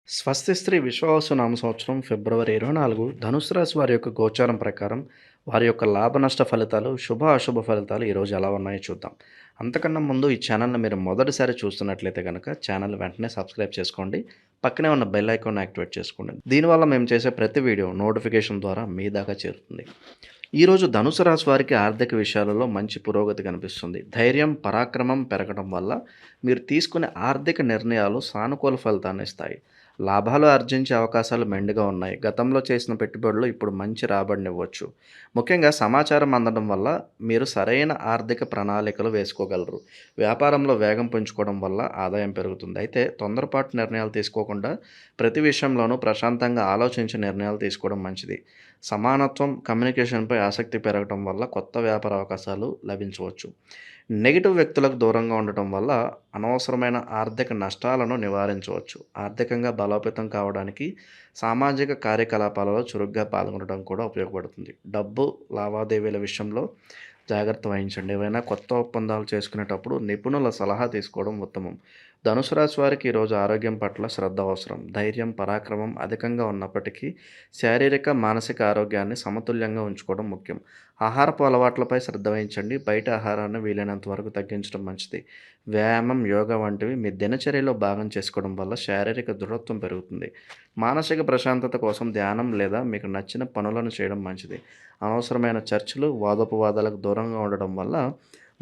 స్వస్తిశ్రీ విశ్వావసునామ సంవత్సరం ఫిబ్రవరి 24 ధనుసు రాశి వారి యొక్క గోచారం ప్రకారం వారి యొక్క లాభ నష్ట ఫలితాలు శుభ అశుభ ఫలితాలు ఈరోజు ఎలా ఉన్నాయో చూద్దాం. అంతకన్నా ముందు ఈ ఛానల్ని మీరు మొదటిసారి చూస్తున్నట్లయితే కనుక ఛానల్ వెంటనే సబ్స్క్రైబ్ చేసుకోండి. పక్కనే ఉన్న బెల్ ఐకాన్ యాక్టివేట్ చేసుకోండి. దీనివల్ల మేము చేసే ప్రతి వీడియో నోటిఫికేషన్ ద్వారా మీ దాకా చేరుతుంది. ఈరోజు ధనుసు రాశి వారికి ఆర్థిక విషయాలలో మంచి పురోగతి కనిపిస్తుంది. ధైర్యం పరాక్రమం పెరగడం వల్ల మీరు తీసుకునే ఆర్థిక నిర్ణయాలు సానుకూల ఫలితాన్ని ఇస్తాయి. లాభాలు ఆర్జించే అవకాశాలు మెండుగా ఉన్నాయి. గతంలో చేసిన పెట్టుబడులు ఇప్పుడు మంచి రాబడినివ్వచ్చు. ముఖ్యంగా సమాచారం అందడం వల్ల మీరు సరైన ఆర్థిక ప్రణాళికలు వేసుకోగలరు. వ్యాపారంలో వేగం పెంచుకోవడం వల్ల ఆదాయం పెరుగుతుంది. అయితే తొందరపాటు నిర్ణయాలు తీసుకోకుండా ప్రతి విషయంలోనూ ప్రశాంతంగా ఆలోచించి నిర్ణయాలు తీసుకోవడం మంచిది. సమానత్వం కమ్యూనికేషన్పై ఆసక్తి పెరగడం వల్ల కొత్త వ్యాపార అవకాశాలు లభించవచ్చు. నెగిటివ్ వ్యక్తులకు దూరంగా ఉండటం వల్ల అనవసరమైన ఆర్థిక నష్టాలను నివారించవచ్చు. ఆర్థికంగా బలోపేతం కావడానికి సామాజిక కార్యకలాపాలలో చురుగ్గా పాల్గొనడం కూడా ఉపయోగపడుతుంది. డబ్బు లావాదేవీల విషయంలో జాగ్రత్త వహించండి. ఏవైనా కొత్త ఒప్పందాలు చేసుకునేటప్పుడు నిపుణుల సలహా తీసుకోవడం ఉత్తమం. ధనుసు రాశి వారికి ఈరోజు ఆరోగ్యం పట్ల శ్రద్ధ అవసరం. ధైర్యం పరాక్రమం అధికంగా ఉన్నప్పటికీ శారీరక మానసిక ఆరోగ్యాన్ని సమతుల్యంగా ఉంచుకోవడం ముఖ్యం. ఆహారపు అలవాట్లపై శ్రద్ధ వహించండి. బయట ఆహారాన్ని వీలైనంత వరకు తగ్గించడం మంచిది. వ్యాయామం యోగా వంటివి మీ దినచర్యలో భాగం చేసుకోవడం వల్ల శారీరక దృఢత్వం పెరుగుతుంది. మానసిక ప్రశాంతత కోసం ధ్యానం లేదా మీకు నచ్చిన పనులను చేయడం మంచిది. అనవసరమైన చర్చలు వాదోపవాదాలకు దూరంగా ఉండడం వల్ల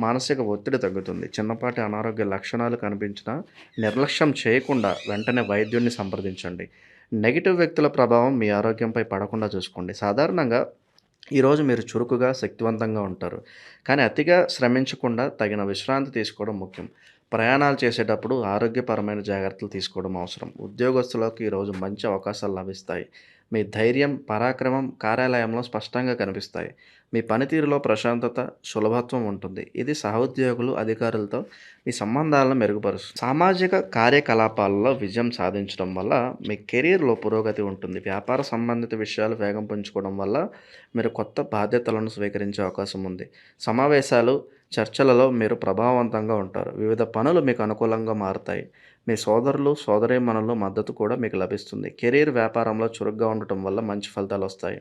మానసిక ఒత్తిడి తగ్గుతుంది. చిన్నపాటి అనారోగ్య లక్షణాలు కనిపించినా నిర్లక్ష్యం చేయకుండా వెంటనే వైద్యుడిని సంప్రదించండి. నెగిటివ్ వ్యక్తుల ప్రభావం మీ ఆరోగ్యంపై పడకుండా చూసుకోండి. సాధారణంగా ఈరోజు మీరు చురుకుగా శక్తివంతంగా ఉంటారు. కానీ అతిగా శ్రమించకుండా తగిన విశ్రాంతి తీసుకోవడం ముఖ్యం. ప్రయాణాలు చేసేటప్పుడు ఆరోగ్యపరమైన జాగ్రత్తలు తీసుకోవడం అవసరం. ఉద్యోగస్తులకు ఈరోజు మంచి అవకాశాలు లభిస్తాయి. మీ ధైర్యం పరాక్రమం కార్యాలయంలో స్పష్టంగా కనిపిస్తాయి. మీ పనితీరులో ప్రశాంతత సులభత్వం ఉంటుంది. ఇది సహోద్యోగులు అధికారులతో మీ సంబంధాలను మెరుగుపరుస్తుంది. సామాజిక కార్యకలాపాలలో విజయం సాధించడం వల్ల మీ కెరీర్లో పురోగతి ఉంటుంది. వ్యాపార సంబంధిత విషయాలు వేగం పుంజుకోవడం వల్ల మీరు కొత్త బాధ్యతలను స్వీకరించే అవకాశం ఉంది. సమావేశాలు చర్చలలో మీరు ప్రభావవంతంగా ఉంటారు. వివిధ పనులు మీకు అనుకూలంగా మారుతాయి. మీ సోదరులు సోదరీమణుల మద్దతు కూడా మీకు లభిస్తుంది. కెరీర్ వ్యాపారంలో చురుగ్గా ఉండటం వల్ల మంచి ఫలితాలు వస్తాయి.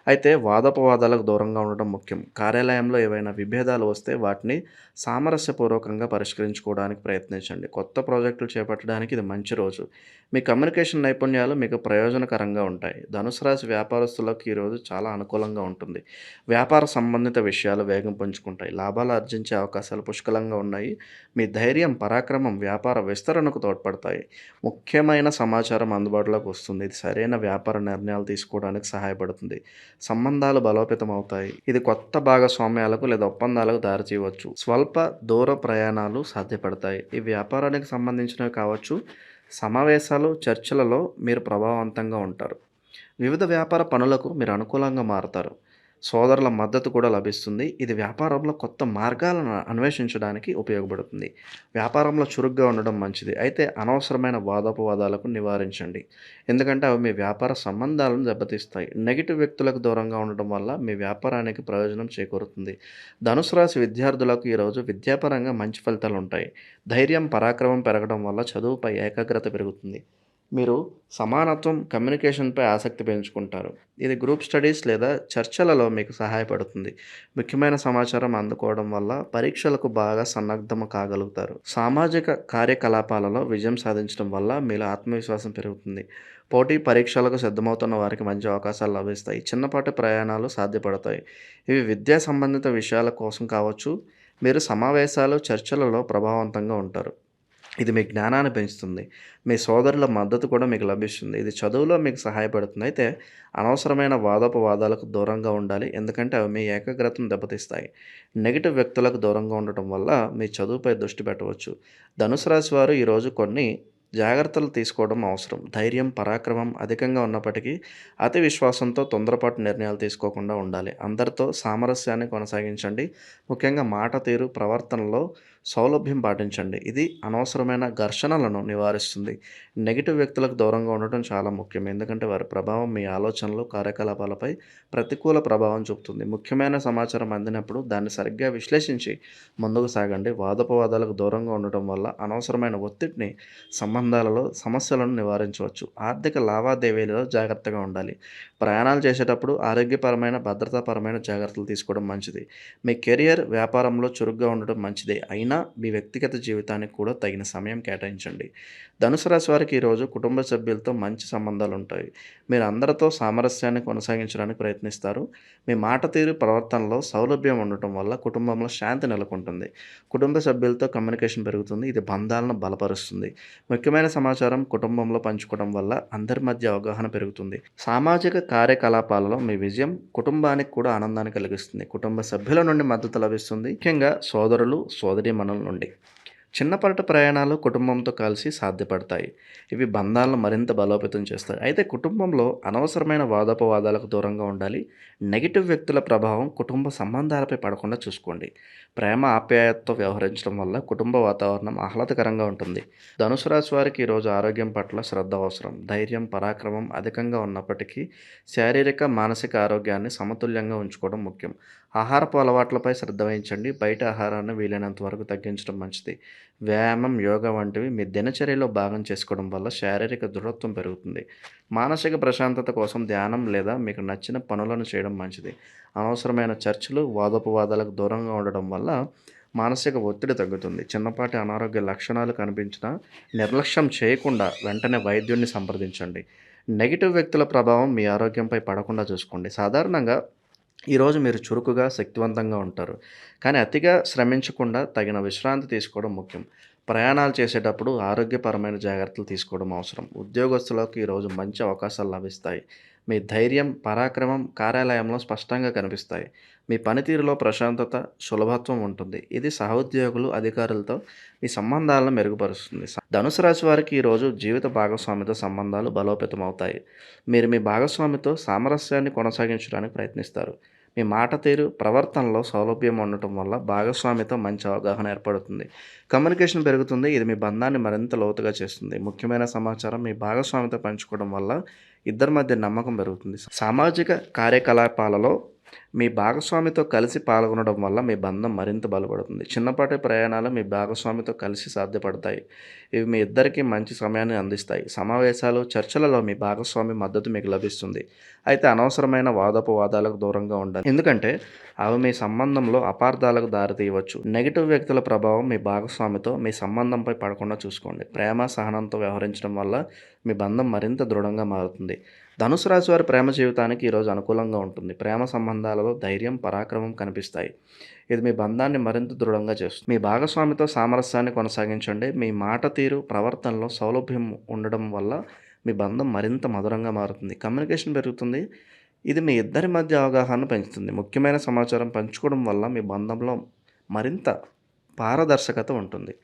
అయితే వాదోపవాదాలకు దూరంగా ఉండటం ముఖ్యం. కార్యాలయంలో ఏవైనా విభేదాలు వస్తే వాటిని సామరస్యపూర్వకంగా పరిష్కరించుకోవడానికి ప్రయత్నించండి. కొత్త ప్రాజెక్టులు చేపట్టడానికి ఇది మంచి రోజు. మీ కమ్యూనికేషన్ నైపుణ్యాలు మీకు ప్రయోజనకరంగా ఉంటాయి. ధనుసు రాశి వ్యాపారస్తులకు ఈరోజు చాలా అనుకూలంగా ఉంటుంది. వ్యాపార సంబంధిత విషయాలు వేగం పుంజుకుంటాయి. లాభాలు ఆర్జించే అవకాశాలు పుష్కలంగా ఉన్నాయి. మీ ధైర్యం పరాక్రమం వ్యాపార విస్తరణకు తోడ్పడతాయి. ముఖ్యమైన సమాచారం అందుబాటులోకి వస్తుంది. ఇది సరైన వ్యాపార నిర్ణయాలు తీసుకోవడానికి సహాయపడుతుంది. సంబంధాలు బలోపేతం అవుతాయి. ఇది కొత్త భాగస్వామ్యాలకు లేదా ఒప్పందాలకు దారితీయవచ్చు. స్వల్ప దూర ప్రయాణాలు సాధ్యపడతాయి. ఈ వ్యాపారానికి సంబంధించినవి కావచ్చు. సమావేశాలు చర్చలలో మీరు ప్రభావవంతంగా ఉంటారు. వివిధ వ్యాపార పనులకు మీరు అనుకూలంగా మారతారు. సోదరుల మద్దతు కూడా లభిస్తుంది. ఇది వ్యాపారంలో కొత్త మార్గాలను అన్వేషించడానికి ఉపయోగపడుతుంది. వ్యాపారంలో చురుగ్గా ఉండడం మంచిది. అయితే అనవసరమైన వాదోపవాదాలకు నివారించండి. ఎందుకంటే అవి మీ వ్యాపార సంబంధాలను దెబ్బతీస్తాయి. నెగిటివ్ వ్యక్తులకు దూరంగా ఉండడం వల్ల మీ వ్యాపారానికి ప్రయోజనం చేకూరుతుంది. ధనుసు రాశి విద్యార్థులకు ఈరోజు విద్యాపరంగా మంచి ఫలితాలు ఉంటాయి. ధైర్యం పరాక్రమం పెరగడం వల్ల చదువుపై ఏకాగ్రత పెరుగుతుంది. మీరు సమానత్వం కమ్యూనికేషన్పై ఆసక్తి పెంచుకుంటారు. ఇది గ్రూప్ స్టడీస్ లేదా చర్చలలో మీకు సహాయపడుతుంది. ముఖ్యమైన సమాచారం అందుకోవడం వల్ల పరీక్షలకు బాగా సన్నద్ధం కాగలుగుతారు. సామాజిక కార్యకలాపాలలో విజయం సాధించడం వల్ల మీలో ఆత్మవిశ్వాసం పెరుగుతుంది. పోటీ పరీక్షలకు సిద్ధమవుతున్న వారికి మంచి అవకాశాలు లభిస్తాయి. చిన్నపాటి ప్రయాణాలు సాధ్యపడతాయి. ఇవి విద్యా సంబంధిత విషయాల కోసం కావచ్చు. మీరు సమావేశాలు చర్చలలో ప్రభావవంతంగా ఉంటారు. ఇది మీ జ్ఞానాన్ని పెంచుతుంది. మీ సోదరుల మద్దతు కూడా మీకు లభిస్తుంది. ఇది చదువులో మీకు సహాయపడుతుంది. అయితే అనవసరమైన వాదోపవాదాలకు దూరంగా ఉండాలి. ఎందుకంటే అవి మీ ఏకాగ్రతను దెబ్బతీస్తాయి. నెగిటివ్ వ్యక్తులకు దూరంగా ఉండటం వల్ల మీ చదువుపై దృష్టి పెట్టవచ్చు. ధనుసు రాశి వారు ఈరోజు కొన్ని జాగ్రత్తలు తీసుకోవడం అవసరం. ధైర్యం పరాక్రమం అధికంగా ఉన్నప్పటికీ అతి విశ్వాసంతో తొందరపాటు నిర్ణయాలు తీసుకోకుండా ఉండాలి. అందరితో సామరస్యాన్ని కొనసాగించండి. ముఖ్యంగా మాట తీరు ప్రవర్తనలో సౌలభ్యం పాటించండి. ఇది అనవసరమైన ఘర్షణలను నివారిస్తుంది. నెగెటివ్ వ్యక్తులకు దూరంగా ఉండటం చాలా ముఖ్యం. ఎందుకంటే వారి ప్రభావం మీ ఆలోచనలు, కార్యకలాపాలపై ప్రతికూల ప్రభావం చూపుతుంది. ముఖ్యమైన సమాచారం అందినప్పుడు దాన్ని సరిగ్గా విశ్లేషించి ముందుకు సాగండి. వాదోపవాదాలకు దూరంగా ఉండటం వల్ల అనవసరమైన ఒత్తిడిని, సంబంధాలలో సమస్యలను నివారించవచ్చు. ఆర్థిక లావాదేవీలలో జాగ్రత్తగా ఉండాలి. ప్రయాణాలు చేసేటప్పుడు ఆరోగ్యపరమైన, భద్రతాపరమైన జాగ్రత్తలు తీసుకోవడం మంచిది. మీ కెరియర్, వ్యాపారంలో చురుగ్గా ఉండటం మంచిదే. అయినా మీ వ్యక్తిగత జీవితానికి కూడా తగిన సమయం కేటాయించండి. ధనుసు రాశి వారికి ఈరోజు కుటుంబ సభ్యులతో మంచి సంబంధాలుంటాయి. మీరు అందరితో సామరస్యాన్ని కొనసాగించడానికి ప్రయత్నిస్తారు. మీ మాట తీరు, ప్రవర్తనలో సౌలభ్యం ఉండటం వల్ల కుటుంబంలో శాంతి నెలకొంటుంది. కుటుంబ సభ్యులతో కమ్యూనికేషన్ పెరుగుతుంది. ఇది బంధాలను బలపరుస్తుంది. ముఖ్యమైన సమాచారం కుటుంబంలో పంచుకోవడం వల్ల అందరి మధ్య అవగాహన పెరుగుతుంది. సామాజిక కార్యకలాపాలలో మీ విజయం కుటుంబానికి కూడా ఆనందాన్ని కలిగిస్తుంది. కుటుంబ సభ్యుల నుండి మద్దతు లభిస్తుంది. ముఖ్యంగా సోదరులు, సోదరీమణుల నుండి. చిన్నపాటి ప్రయాణాలు కుటుంబంతో కలిసి సాధ్యపడతాయి. ఇవి బంధాలను మరింత బలోపేతం చేస్తాయి. అయితే కుటుంబంలో అనవసరమైన వాదోపవాదాలకు దూరంగా ఉండాలి. నెగెటివ్ వ్యక్తుల ప్రభావం కుటుంబ సంబంధాలపై పడకుండా చూసుకోండి. ప్రేమ, ఆప్యాయతతో వ్యవహరించడం వల్ల కుటుంబ వాతావరణం ఆహ్లాదకరంగా ఉంటుంది. ధనుసు రాశి వారికి ఈరోజు ఆరోగ్యం పట్ల శ్రద్ధ అవసరం. ధైర్యం, పరాక్రమం అధికంగా ఉన్నప్పటికీ శారీరక, మానసిక ఆరోగ్యాన్ని సమతుల్యంగా ఉంచుకోవడం ముఖ్యం. ఆహారపు అలవాట్లపై శ్రద్ధ వహించండి. బయట ఆహారాన్ని వీలైనంత వరకు తగ్గించడం మంచిది. వ్యాయామం, యోగా వంటివి మీ దినచర్యలో భాగం చేసుకోవడం వల్ల శారీరక దృఢత్వం పెరుగుతుంది. మానసిక ప్రశాంతత కోసం ధ్యానం లేదా మీకు నచ్చిన పనులను చేయడం మంచిది. అనవసరమైన చర్చలు, వాదోపవాదాలకు దూరంగా ఉండడం వల్ల మానసిక ఒత్తిడి తగ్గుతుంది. చిన్నపాటి అనారోగ్య లక్షణాలు కనిపించినా నిర్లక్ష్యం చేయకుండా వెంటనే వైద్యుడిని సంప్రదించండి. నెగిటివ్ వ్యక్తుల ప్రభావం మీ ఆరోగ్యంపై పడకుండా చూసుకోండి. సాధారణంగా ఈరోజు మీరు చురుకుగా, శక్తివంతంగా ఉంటారు. కానీ అతిగా శ్రమించకుండా తగిన విశ్రాంతి తీసుకోవడం ముఖ్యం. ప్రయాణాలు చేసేటప్పుడు ఆరోగ్యపరమైన జాగ్రత్తలు తీసుకోవడం అవసరం. ఉద్యోగస్తులకు ఈరోజు మంచి అవకాశాలు లభిస్తాయి. మీ ధైర్యం, పరాక్రమం కార్యాలయంలో స్పష్టంగా కనిపిస్తాయి. మీ పనితీరులో ప్రశాంతత, సులభత్వం ఉంటుంది. ఇది సహోద్యోగులు, అధికారులతో మీ సంబంధాలను మెరుగుపరుస్తుంది. ధనుసు రాశి వారికి ఈరోజు జీవిత భాగస్వామితో సంబంధాలు బలోపేతం అవుతాయి. మీరు మీ భాగస్వామితో సామరస్యాన్ని కొనసాగించడానికి ప్రయత్నిస్తారు. మీ మాట తీరు, ప్రవర్తనలో సౌలభ్యం ఉండటం వల్ల భాగస్వామితో మంచి అవగాహన ఏర్పడుతుంది. కమ్యూనికేషన్ పెరుగుతుంది. ఇది మీ బంధాన్ని మరింత లోతుగా చేస్తుంది. ముఖ్యమైన సమాచారం మీ భాగస్వామితో పంచుకోవడం వల్ల ఇద్దరి మధ్య నమ్మకం పెరుగుతుంది. సామాజిక కార్యకలాపాలలో మీ భాగస్వామితో కలిసి పాల్గొనడం వల్ల మీ బంధం మరింత బలపడుతుంది. చిన్నపాటి ప్రయాణాలు మీ భాగస్వామితో కలిసి సాధ్యపడతాయి. ఇవి మీ ఇద్దరికీ మంచి సమయాన్ని అందిస్తాయి. సమావేశాలు, చర్చలలో మీ భాగస్వామి మద్దతు మీకు లభిస్తుంది. అయితే అనవసరమైన వాదోపవాదాలకు దూరంగా ఉండాలి. ఎందుకంటే అవి మీ సంబంధంలో అపార్థాలకు దారితీయవచ్చు. నెగిటివ్ వ్యక్తుల ప్రభావం మీ భాగస్వామితో మీ సంబంధంపై పడకుండా చూసుకోండి. ప్రేమ, సహనంతో వ్యవహరించడం వల్ల మీ బంధం మరింత దృఢంగా మారుతుంది. ధనుసు రాశి వారి ప్రేమ జీవితానికి ఈరోజు అనుకూలంగా ఉంటుంది. ప్రేమ సంబంధాలలో ధైర్యం, పరాక్రమం కనిపిస్తాయి. ఇది మీ బంధాన్ని మరింత దృఢంగా చేస్తుంది. మీ భాగస్వామితో సామరస్యాన్ని కొనసాగించండి. మీ మాట తీరు, ప్రవర్తనలో సౌలభ్యం ఉండడం వల్ల మీ బంధం మరింత మధురంగా మారుతుంది. కమ్యూనికేషన్ పెరుగుతుంది. ఇది మీ ఇద్దరి మధ్య అవగాహన పెంచుతుంది. ముఖ్యమైన సమాచారం పంచుకోవడం వల్ల మీ బంధంలో మరింత పారదర్శకత ఉంటుంది.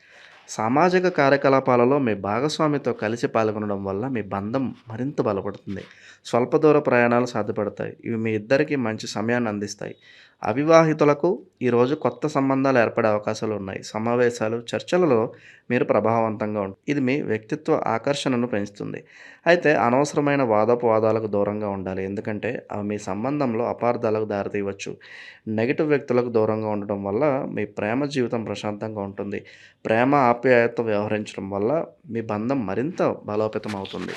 సామాజిక కార్యకలాపాలలో మీ భాగస్వామితో కలిసి పాల్గొనడం వల్ల మీ బంధం మరింత బలపడుతుంది. స్వల్ప దూర ప్రయాణాలు సాధ్యపడతాయి. ఇవి మీ ఇద్దరికీ మంచి సమయాన్ని అందిస్తాయి. అవివాహితులకు ఈరోజు కొత్త సంబంధాలు ఏర్పడే అవకాశాలు ఉన్నాయి. సమావేశాలు, చర్చలలో మీరు ప్రభావవంతంగా ఉంటారు. ఇది మీ వ్యక్తిత్వ ఆకర్షణను పెంచుతుంది. అయితే అనవసరమైన వాదోపవాదాలకు దూరంగా ఉండాలి. ఎందుకంటే అవి మీ సంబంధంలో అపార్థాలకు దారితీయవచ్చు. నెగిటివ్ వ్యక్తులకు దూరంగా ఉండడం వల్ల మీ ప్రేమ జీవితం ప్రశాంతంగా ఉంటుంది. ప్రేమ, ఆప్యాయతతో వ్యవహరించడం వల్ల మీ బంధం మరింత బలోపేతం అవుతుంది.